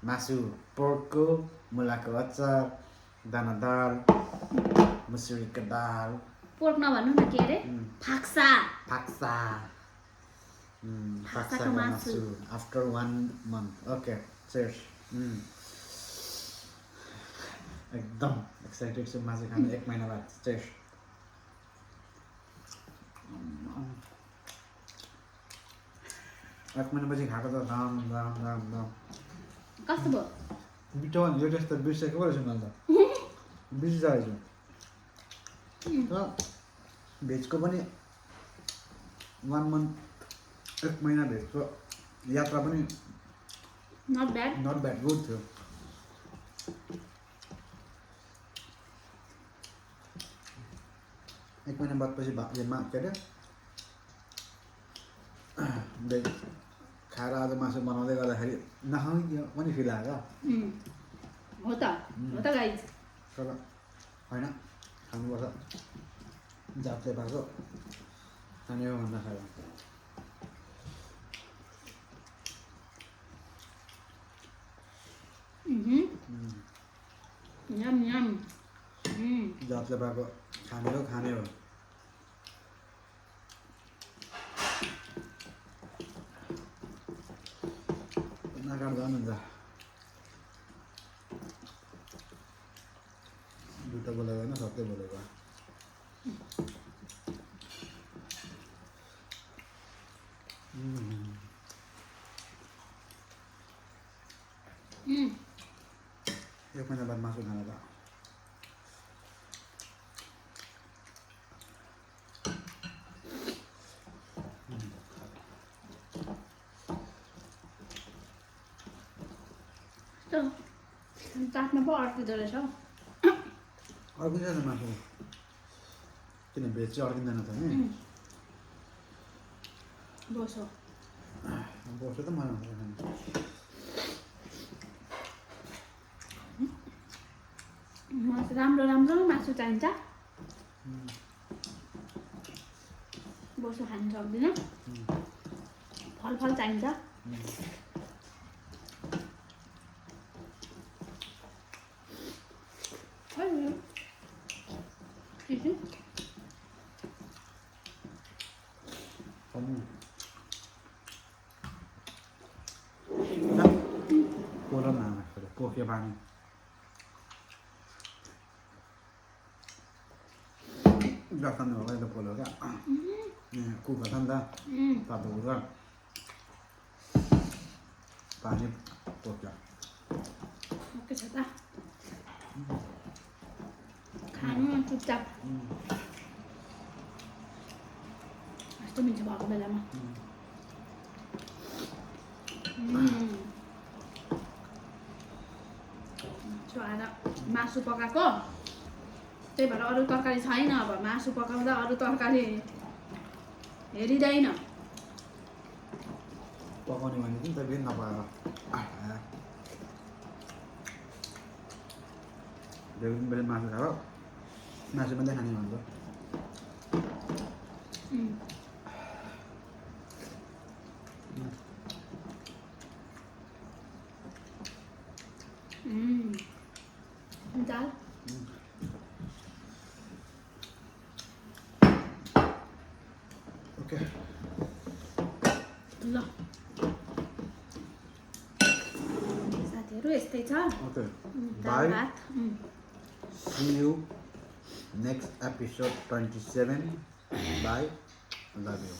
मासु पोर्कको, मुलाको अचार, दानादार, मुसुरीको दाल, पोर्क नभन्नु न के अरे फाक्सा फाक्सा फाक्साको मासु आफ्टर 1 month. Okay chairs. एकदम एक्साइटेड छु मासु खान 1 महिना बाद. चेयर्स. एक महिनापछि खाएको त राम राम राम राम. कस्तो भयो मिठो यो टेस्ट त बिर्सेको पो रहेछु मैले त. बिर्सिसकेको छु. भेजको पनि 1 month 1 महिना भेजको यात्रा पनि नट ब्याड गुड थियो. एक महिना बादपछि के अरे भेज खाएर आज मासु बनाउँदै गर्दाखेरि नखाउने पनि फिल आयो. हो त गाइज. तर होइन खानुपर्छ. जातले पाएको खाने हो भन्दा खायो. यम यम. जातले पाएको खाने हो. नकाट्दा पनि हुन्छ. दुइटा बोलेको होइन सबै बोलेको. एक महिना बाद मासु खाना त चाट्न पो अड्किँदो रहेछ हौ. अर्किँदैन मासु. किन भेज चाहिँ अर्किँदैन त नि. बोसो बोसो त मजा आउँछ खानु. राम्रो मासु चाहिन्छ. बोसो खानु सक्दिनँ. फल चाहिन्छ. पोलो न पोखे पानी. जस्तै होला यो पोलो क्या. कुखुरा छ नि त तातो कुखुरा पानी पोख्छ. ओके छ त खानु चुपचाप. यस्तो मिठो भएको बेलामा आएर मासु पकाएको. त्यही भएर अरू तरकारी छैन. अब मासु पकाउँदा अरू तरकारी हेरिँदैन. पकाउने भने पनि त फेरि नपकाएर बेलुकी बेला मासु खायो मासु मात्रै खाने भन्छ. दाल ओके ल साथीहरू यस्तै छ. ओके दाल भात. See you next episode 27. Bye. Love you.